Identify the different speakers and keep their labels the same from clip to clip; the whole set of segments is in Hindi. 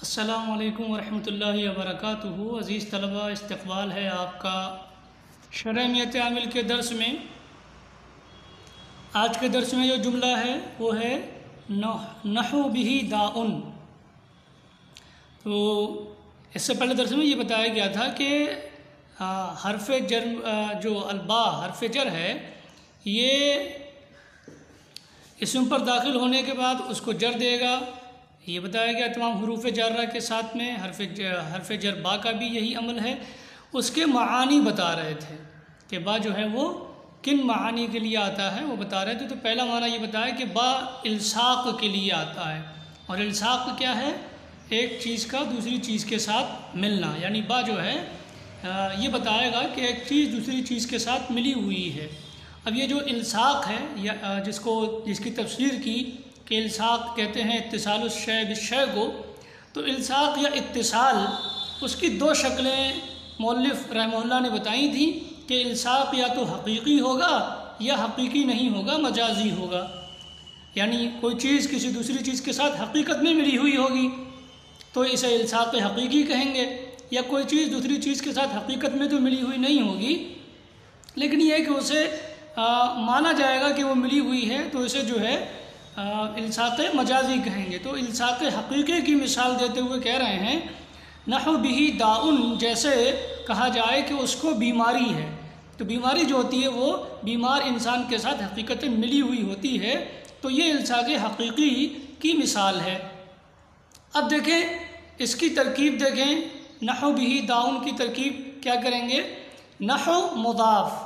Speaker 1: अस्सलामुअलैकुम वरहमतुल्लाहि वबरकातुहू। अज़ीज़ तलबा, इस्तक़बाल है आपका शरअ आमिल के दर्स में। आज के दर्स में जो जुमला है वो है नहु बिही दाउन। तो इससे पहले दर्स में ये बताया गया था कि हरफ जर जो अलबा हरफ जर है, ये इसम पर दाखिल होने के बाद उसको जर देगा। ये बताया गया तमाम हरूफ जारा के साथ में हरफ जर बा का भी यही अमल है। उसके मानी बता रहे थे कि बा जो है वो किन मानी के लिए आता है, वो बता रहे थे। तो पहला माना ये बताया कि बा इल्साक़ के लिए आता है। और इल्साक़ क्या है? एक चीज़ का दूसरी चीज़ के साथ मिलना। यानी बा जो है ये बताएगा कि एक चीज़ दूसरी चीज़ के साथ मिली हुई है। अब ये जो इल्साक़ है या जिसकी तफसीर की कि इल्साक़ कहते हैं इत्तिसाल शय बिशय को, तो इल्साक़ या इत्तिसाल उसकी दो शक्लें मौलिफ़ रहमहुल्लाह ने बताई थी कि इल्साक़ या तो हकीकी होगा या हकीकी नहीं होगा, मजाजी होगा। यानी कोई चीज़ किसी दूसरी चीज़ के साथ हकीकत में मिली हुई होगी तो इसे इल्साक़ हकीकी कहेंगे, या कोई चीज़ दूसरी चीज़ के साथ हकीकत में तो मिली हुई नहीं होगी लेकिन यह कि उसे माना जाएगा कि वो मिली हुई है, तो इसे जो है इल्साक़ मजाजी कहेंगे। तो इल्साक़ हकीकी की मिसाल देते हुए कह रहे हैं नहु बिही दाउन, जैसे कहा जाए कि उसको बीमारी है। तो बीमारी जो होती है वो बीमार इंसान के साथ हकीकत मिली हुई होती है। तो ये इल्साक़ हकीकी की मिसाल है। अब देखें इसकी तरकीब, देखें नहु बिही दाउन की तरकीब क्या करेंगे। नहु मुदाफ़,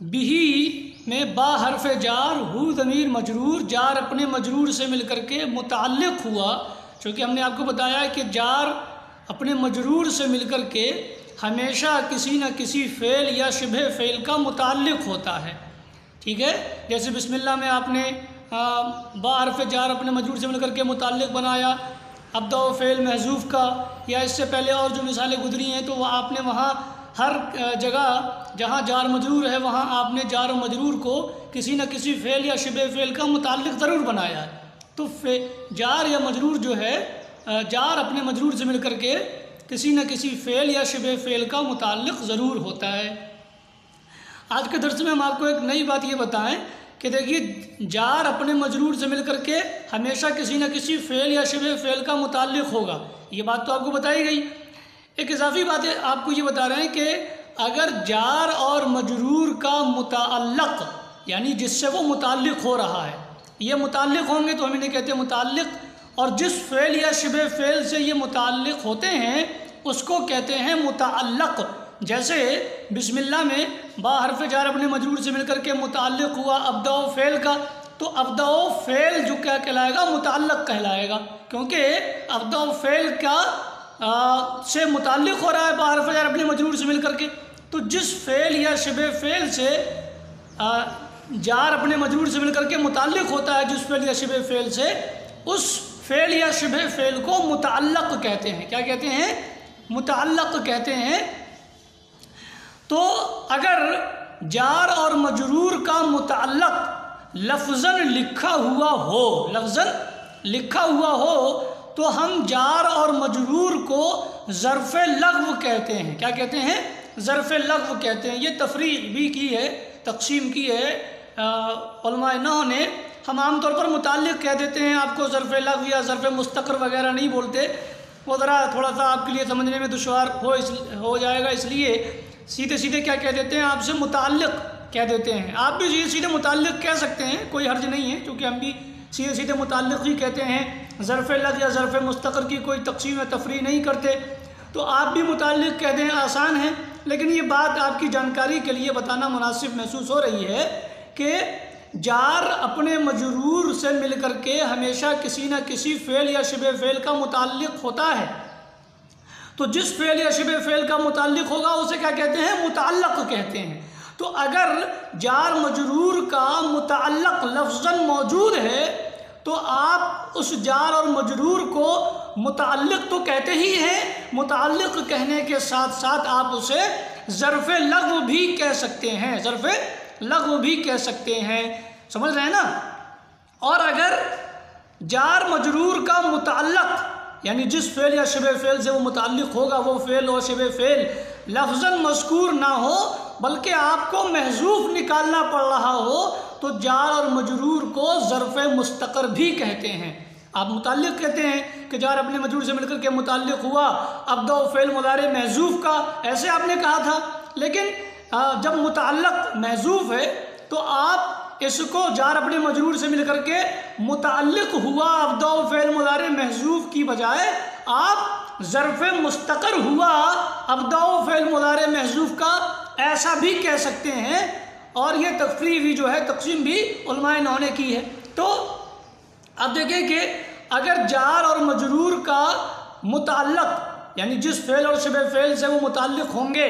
Speaker 1: बिही में बा हरफ जार, हु ज़मीर मजरूर, जार अपने मजरूर से मिलकर के मुताल्लिक़ हुआ। क्योंकि हमने आपको बताया कि जार अपने मजरूर से मिलकर के हमेशा किसी न किसी फ़ेल या शिबह फ़ेल का मुताल्लिक़ होता है। ठीक है, जैसे बिस्मिल्लाह में आपने बा हरफ जार अपने मजरूर से मिलकर के मुताल्लिक़ बनाया, अब्दा व फ़ेल महज़ूफ़ का, या इससे पहले और जो मिसालें गुजरी हैं तो वह आपने वहाँ हर जगह जहाँ जार मजरूर है वहाँ आपने जार मजरूर को किसी न किसी फ़ेल या शिबह फ़ेल का मुताल्लिक़ ज़रूर बनाया है। तो जार या मजरूर जो है, जार अपने मजरूर से मिलकर के किसी न किसी फ़ेल या शिबह फ़ेल का मुताल्लिक़ ज़रूर होता है। आज के दर्स में हम आपको एक नई बात ये बताएं कि देखिए जार अपने मजरूर से मिलकर के हमेशा किसी न किसी फ़ेल या शिबह फ़ेल का मुताल्लिक़ होगा। ये बात तो आपको बताई गई। एक इजाफी बात है, आपको ये बता रहे हैं कि अगर जार और मजरूर का मुताल्लिक़, यानी जिससे वो मुताल्लिक़ हो रहा है, ये मुताल्लिक़ होंगे तो हम इन्हें कहते हैं मुताल्लिक़, और जिस फ़ेल या शिबह फ़ेल से ये मुताल्लिक़ होते हैं उसको कहते हैं मुताल्लिक़। जैसे बिस्मिल्लाह में बा हरफ जार अपने मजरूर से मिलकर के मुताल्लिक़ हुआ अब्दा व फ़ेल का, तो अब्दा व फ़ेल जो क्या कहलाएगा, मुताल्लिक़ कहलाएगा, क्योंकि अब्दा व फ़ेल का से मुताल्लिक़ हो रहा है बा हरफ जार अपने मजरूर से मिलकर के। तो जिस फ़ेल या शिबह फ़ेल से जार अपने मजरूर से मिलकर के मुताल्लिक़ होता है, जिस फ़ेल या शिबह फ़ेल से, उस फ़ेल या शिबह फ़ेल को मुताल्लिक़ कहते हैं। क्या कहते हैं? मुताल्लिक़ कहते हैं। तो अगर जार और मजरूर का मुताल्लिक़ लफ्ज़न लिखा हुआ हो, लफ्ज़न लिखा हुआ हो, तो हम जार और मजरूर को ज़र्फ़ लग़्व कहते हैं। क्या कहते हैं? ज़र्फ़ लग़्व कहते हैं। ये तफ़रीक़ भी की है, तक़सीम की है उलमाए नहव ने। हम आम तौर पर मुताल्लिक़ कह देते हैं, आपको ज़र्फ़ लग़्व या ज़र्फ़ मुस्तक़र वगैरह नहीं बोलते, वो ज़रा थोड़ा सा आपके लिए समझने में दुश्वार हो जाएगा, इसलिए सीधे सीधे क्या कह देते हैं, आपसे मुताल्लिक़ कह देते हैं। आप भी सीधे सीधे मुताल्लिक़ कह सकते हैं, कोई हर्ज नहीं है, क्योंकि हम भी सीधे सीधे मुताल्लिक़ ही कहते हैं, ज़र्फ़ लग़्व या ज़र्फ़ मुस्तक़र की कोई तक़सीम या तफ़रीक़ नहीं करते। तो आप भी मुताल्लिक़ कह दें, आसान है। लेकिन ये बात आपकी जानकारी के लिए बताना मुनासिब महसूस हो रही है कि जार अपने मजरूर से मिलकर के हमेशा किसी न किसी फ़ेल या शिबह फ़ेल का मुताल्लिक़ होता है। तो जिस फ़ेल या शिबह फ़ेल का मुताल्लिक़ होगा उसे क्या कहते हैं? मुताल्लिक़ कहते हैं। तो अगर जार मजरूर का मुताल्लिक़ लफ्ज़न मौजूद है तो आप उस जार और मजरूर को मुताल्लिक़ तो कहते ही हैं, मुताल्लिक़ कहने के साथ साथ आप उसे ज़र्फ़ लग़्व भी कह सकते हैं, ज़र्फ़ लग़्व भी कह सकते हैं। समझ रहे हैं ना? और अगर जार मजरूर का मुताल्लिक़ यानी जिस फ़ेल या शबे फ़ेल से वो मुताल्लिक़ होगा वो फ़ेल और शबे फ़ेल लफ्ज़न मज़कूर ना हो बल्कि आपको महज़ूफ़ निकालना पड़ रहा हो तो जार और मजरूर को ज़र्फ़ मुस्तक़र भी कहते हैं। आप मुताल्लिक़ कहते हैं कि जार अपने मजरूर से मिलकर के मुताल्लिक़ हुआ अब दो फ़ेल मुदारे महज़ूफ़ का, ऐसे आपने कहा था। लेकिन जब मुताल्लिक़ महज़ूफ़ है तो आप इसको जार अपने मजरूर से मिलकर के मुताल्लिक़ हुआ अब दो फ़ेल मुदारे महज़ूफ़ की बजाय आप ज़र्फ़ मुस्तक़र हुआ अब दो फ़ेल मुदारे महज़ूफ़ का ऐसा भी कह सकते हैं। और ये तफ़रीक़ भी जो है तक़सीम भी उलमाए नौ ने की है। तो अब देखें कि अगर जार और मजरूर का मुताल्लिक़ यानी जिस फ़ेल और शबे फ़ेल से वो मुताल्लिक़ होंगे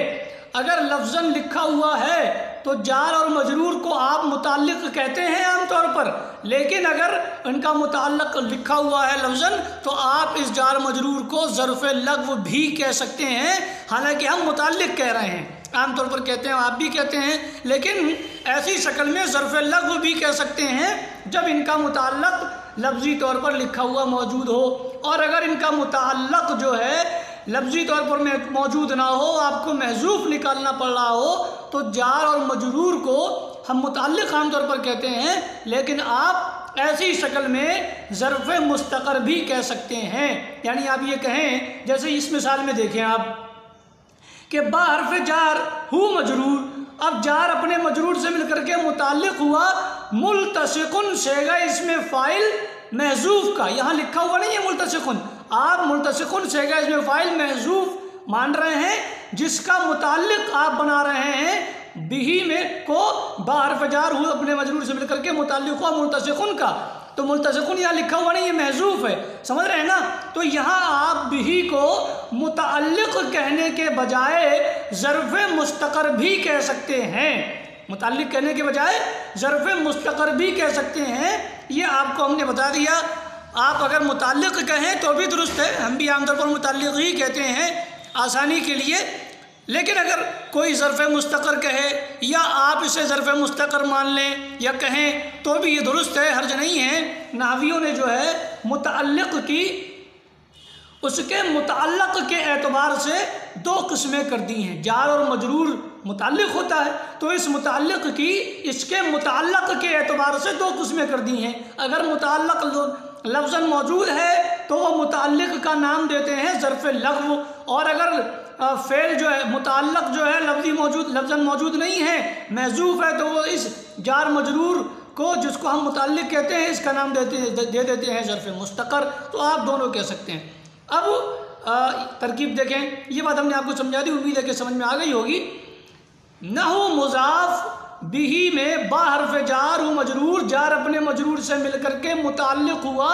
Speaker 1: अगर लफ्ज़न लिखा हुआ है तो जार और मजरूर को आप मुताल्लिक़ कहते हैं आमतौर पर, लेकिन अगर इनका मुताल्लिक़ लिखा हुआ है लफ्ज़न तो आप इस जार मजरूर को ज़र्फ़ लग़्व भी कह सकते हैं। हालांकि हम मुताल्लिक़ कह रहे हैं, आमतौर पर कहते हैं, आप भी कहते हैं, लेकिन ऐसी शक्ल में ज़र्फ़ लग़्व भी कह सकते हैं जब इनका मुताल्लिक़ लफ्ज़ी तौर पर लिखा हुआ मौजूद हो। और अगर इनका मुताल्लिक़ जो है लफ्ज़ी तौर पर मौजूद ना हो, आपको महज़ूफ़ निकालना पड़ रहा हो तो जार और मजरूर को हम मुताल्लिक़ आमतौर पर कहते हैं, लेकिन आप ऐसी शक्ल में ज़र्फ़ मुस्तक़र भी कह सकते हैं। यानी आप ये कहें, जैसे इस मिसाल में देखें आप कि बा हर्फ़ जार हु मजरूर, अब जार अपने मजरूर से मिलकर के मुताल्लिक़ हुआ मुल्तसिक़ुन सेगा इसमें फ़ाइल महज़ूफ़ का, यहाँ लिखा हुआ नहीं है मुल्तसिक़ुन, आप मुल्तसिक़ुन सेगा इसमें फ़ाइल महज़ूफ़ मान रहे हैं जिसका मुताल्लिक़ आप बना रहे हैं बिही में को बा हर्फ़ जार हु अपने मजरूर से मिलकर के मुताल्लिक़ हुआ मुल्तसिक़ुन का, तो मुल्तसिक़ुन यहाँ लिखा हुआ नहीं, ये महज़ूफ़ है, समझ रहे हैं ना। तो यहाँ आप बिही को मुताल्लिक़ कहने के बजाय ज़र्फ़ मुस्तक़र भी कह सकते हैं, मुताल्लिक़ कहने के बजाय ज़र्फ़ मुस्तक़र भी कह सकते हैं। ये आपको हमने बता दिया। आप अगर मुताल्लिक़ कहें तो भी दुरुस्त है, हम भी आमतौर पर मुताल्लिक़ ही कहते हैं आसानी के लिए, लेकिन अगर कोई ज़र्फ़ मुस्तक़र कहे या आप इसे ज़र्फ़ मुस्तक़र मान लें या कहें तो भी ये दुरुस्त है, हर्ज नहीं है। नाहवियों ने जो है मुताल्लिक़ की उसके मुताल्लिक़ के एतबार से दो किस्में कर दी हैं। जार और मजरूर मुताल्लिक़ होता है तो इस मुताल्लिक़ की इसके मुताल्लिक़ के एतबार से दो किस्में कर दी हैं। अगर मुताल्लिक़ लफ्ज़न मौजूद है तो वो मुताल्लिक़ का नाम देते हैं ज़र्फ़ लग़्व, और अगर फ़ेल जो है मुताल्लिक़ जो है लफ्ज़न मौजूद नहीं है, महज़ूफ़ है, तो वो इस जार मजरूर को जिसको हम मुताल्लिक़ कहते हैं इसका नाम दे देते हैं ज़र्फ़ मुस्तक़र। तो आप दोनों कह सकते हैं। अब तरकीब देखें, ये बात हमने आपको समझा दी, उम्मीद है कि समझ में आ गई होगी। नहु मुज़ाफ़ बिही में बा हर्फ़ जार हु मजरूर, जार अपने मजरूर से मिलकर के मुताल्लिक़ हुआ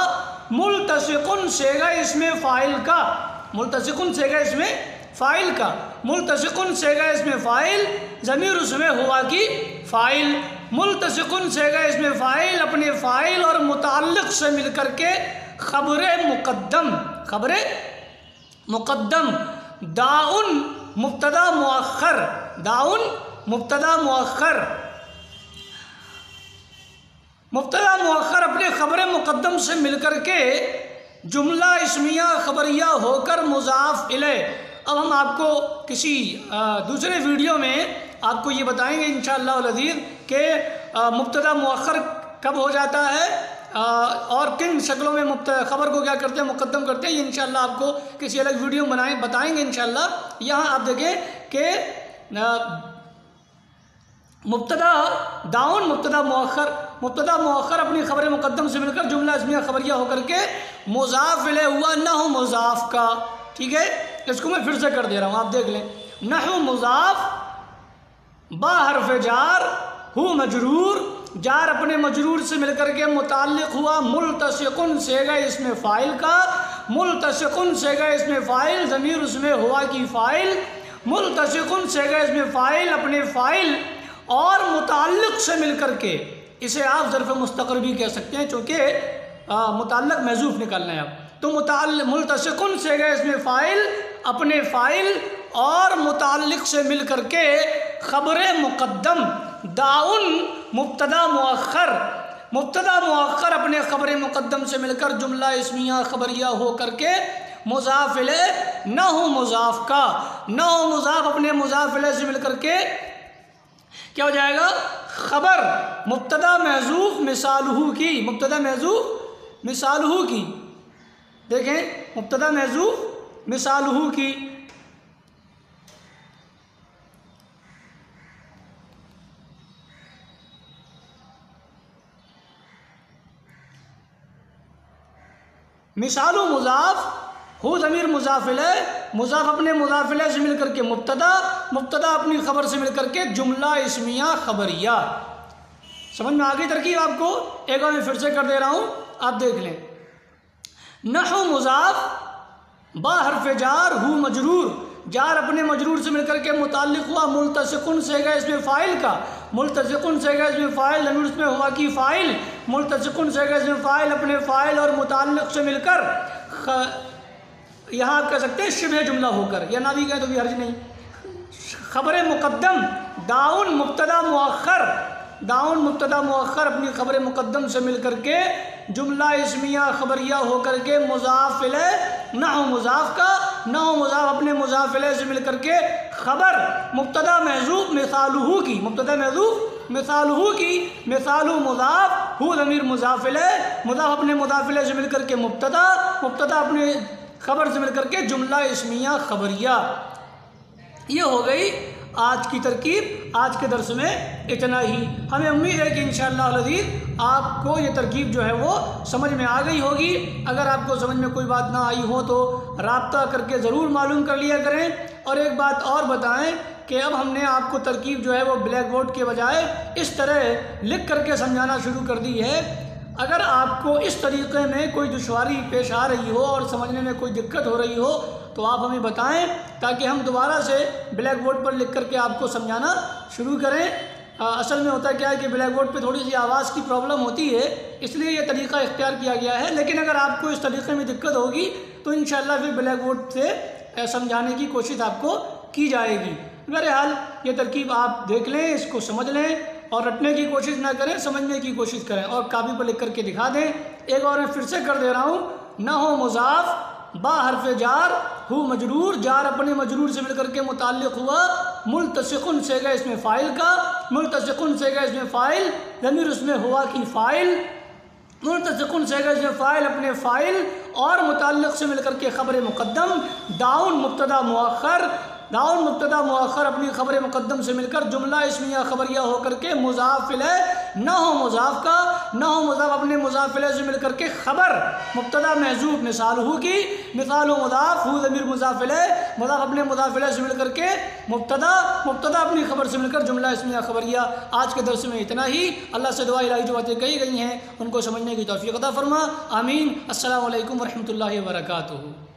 Speaker 1: मुल्तसिक़ुन सेगा इसमें फ़ाइल का, मुल्तसिक़ुन सेगा इसमें फ़ाइल का, मुल्तसिक़ुन सेगा इसमें फ़ाइल, ज़मीर उसमें हुआ की फ़ाइल, मुल्तसिक़ुन सेगा इसमें फ़ाइल अपने फ़ाइल और मुताल्लिक़ से मिलकर के ख़बर मुक़द्दम दाउन मुब्तदा मुअख्खर, दाउन मुब्तदा मुअख्खर, मुब्तदा मुअख्खर अपने ख़बर मुक़द्दम से मिलकर के जुमला इस्मिया ख़बरिया होकर मुज़ाफ़ इलैह। अब हम आपको किसी दूसरे वीडियो में आपको ये बताएंगे इंशाअल्लाह अज़ीज़ कि मुब्तदा मुअख्खर कब हो जाता है और किन शक्लों में ख़बर को क्या करते हैं, मुक़द्दम करते हैं। ये इंशाअल्लाह आपको किसी अलग वीडियो में बताएंगे इंशाअल्लाह। यहाँ आप देखें कि मुब्तदा दाउन मुब्तदा मुअख्खर अपनी ख़बर मुक़द्दम से मिलकर जुमला इस्मिया ख़बरिया होकर के मुज़ाफ़ इलैह हुआ नहु मुज़ाफ़ का। ठीक है, इसको मैं फिर से कर दे रहा हूँ, आप देख लें। नहु मुज़ाफ़ बा हर्फ़ जार हु मजरूर, जार अपने मजरूर से मिलकर के मुताल्लिक़ हुआ मुल्तसिक़ुन सेगा इसमें फ़ाइल का, मुल्तसिक़ुन सेगा इसमें फ़ाइल, ज़मीर उसमें हुआ की फ़ाइल, मुल्तसिक़ुन सेगा इसमें फ़ाइल अपने फ़ाइल और मुताल्लिक़ से मिलकर के, इसे आप ज़र्फ़ मुस्तक़र भी कह सकते हैं चूँकि मुताल्लिक़ महज़ूफ़ निकालना है आप। तो मुल्तसिक़ुन सेगा इसमें फ़ाइल अपने फ़ाइल और मुताल्लिक़ से मिलकर के ख़बर मुक़द्दम दाउन मुब्तदा मुअख्खर अपने ख़बर मुक़द्दम से मिलकर जुमला इस्मिया ख़बरिया हो करके मुज़ाफ़ इलैह न हो मुज़ाफ़ का, न हो मुज़ाफ़ अपने मुज़ाफ़ इलैह से मिलकर के क्या हो जाएगा, खबर मुब्तदा महज़ूफ़ मिसालहू की, मुब्तदा महज़ूफ़ मिसालहू की, देखें मुब्तदा महज़ूफ़ मिसालहू की। मिसालु मुज़ाफ़ हु ज़मीर मुज़ाफ़ इलैह, मुज़ाफ़ अपने मुज़ाफ़ इलैह से मिलकर के मुब्तदा, मुब्तदा अपनी खबर से मिलकर के जुमला इस्मिया खबरिया। समझ में आ गई तरकीब आपको? एक बार मैं फिर से कर दे रहा हूँ, आप देख लें। नहु मुज़ाफ़ बा हर्फ़ जार हु मजरूर, जार अपने मजरूर से मिलकर के मुताल्लिक़ हुआ मुल्तसिक़ुन से गए इसमें फ़ाइल का, मुल्तसिक़ुन से गए इसमें फ़ाइल, ज़मीर उसमें हुआ की फ़ाइल, मुल्तसिक़ुन से गए इसमें फ़ाइल अपने फ़ाइल और मुताल्लिक़ से मिलकर यहाँ आप कह सकते हैं शिबह जुमला होकर, या ना भी कहें तो भी हर्ज नहीं। ख़बर मुक़द्दम दाउन मुब्तदा मुअख्खर, दाउन मुब्तदा मुअख्खर अपनी ख़बर मुक़द्दम से मिलकर के जुमला इस्मिया खबरिया होकर के मुज़ाफ़ इलैह न हो मुज़ाफ़ का, न हो मुज़ाफ़ अपने मुज़ाफ़ इलैह से मिलकर के खबर मुब्तदा महज़ूफ़ मिसालहू की, मुब्तदा महज़ूफ़ मिसालहू की, मिसालु मुज़ाफ़ हु ज़मीर मुज़ाफ़ इलैह, मुज़ाफ़ अपने मुज़ाफ़ इलैह से मिलकर के मुब्तदा, मुब्तदा अपने खबर से मिलकर के जुमला इस्मिया खबरिया। ये हो गई आज की तरकीब। आज के दर्स में इतना ही। हमें उम्मीद है कि इंशाअल्लाह अज़ीज़ आपको ये तरकीब जो है वो समझ में आ गई होगी। अगर आपको समझ में कोई बात ना आई हो तो राब्ता करके ज़रूर मालूम कर लिया करें। और एक बात और बताएं कि अब हमने आपको तरकीब जो है वो ब्लैक बोर्ड के बजाय इस तरह लिख करके समझाना शुरू कर दी है। अगर आपको इस तरीक़े में कोई दुश्वारी पेश आ रही हो और समझने में कोई दिक्कत हो रही हो तो आप हमें बताएं, ताकि हम दोबारा से ब्लैक बोर्ड पर लिख करके आपको समझाना शुरू करें। असल में होता क्या है कि ब्लैक बोर्ड पे थोड़ी सी आवाज़ की प्रॉब्लम होती है, इसलिए ये तरीक़ा इख्तियार किया गया है। लेकिन अगर आपको इस तरीक़े में दिक्कत होगी तो इंशाअल्लाह फिर ब्लैक बोर्ड से समझाने की कोशिश आपको की जाएगी। बहरहाल ये तरकीब आप देख लें, इसको समझ लें और रटने की कोशिश ना करें, समझने की कोशिश करें और कापी पर लिख करके दिखा दें। एक और मैं फिर से कर दे रहा हूँ। न हो मुज़ाफ़ बा हर्फ़ जार हु मजरूर, जार अपने मजरूर से मिलकर के मुताल्लिक़ हुआ मुल्तसिक़ुन से गए इसमें फ़ाइल का, मुल्तसिक़ुन से गए इसमें फ़ाइल, ज़मीर उसमें हुआ की फ़ाइल, मुल्तसिक़ुन से गए इसमें फ़ाइल अपने फ़ाइल और मुताल्लिक़ से मिलकर के ख़बर मुक़द्दम दाउन मुब्तदा मुअख्खर, दाउन मुब्तदा मुअख्खर अपनी ख़बर मुक़द्दम से मिलकर जुमला इस्मिया खबरिया होकर के मुज़ाफ़ इलैह न हो मुज़ाफ़ का, न हो मुज़ाफ़ अपने मुज़ाफ़ इलैह से मिलकर के खबर मुब्तदा महज़ूफ़ मिसालहू की, मिसालु मुज़ाफ़ हु ज़मीर मुज़ाफ़ इलैह, मुज़ाफ़ अपने मुज़ाफ़ इलैह से मिलकर के मुब्तदा, मुब्तदा अपनी खबर से मिलकर जुमला इस्मिया खबरिया। आज के दर्स में इतना ही। अल्लाह से दुआ इलाही जो बातें कही गई हैं उनको समझने की तौफ़ीक़ अता फ़रमा। आमीन। अस्सलामु अलैकुम व रहमतुल्लाहि व बरकातुहू।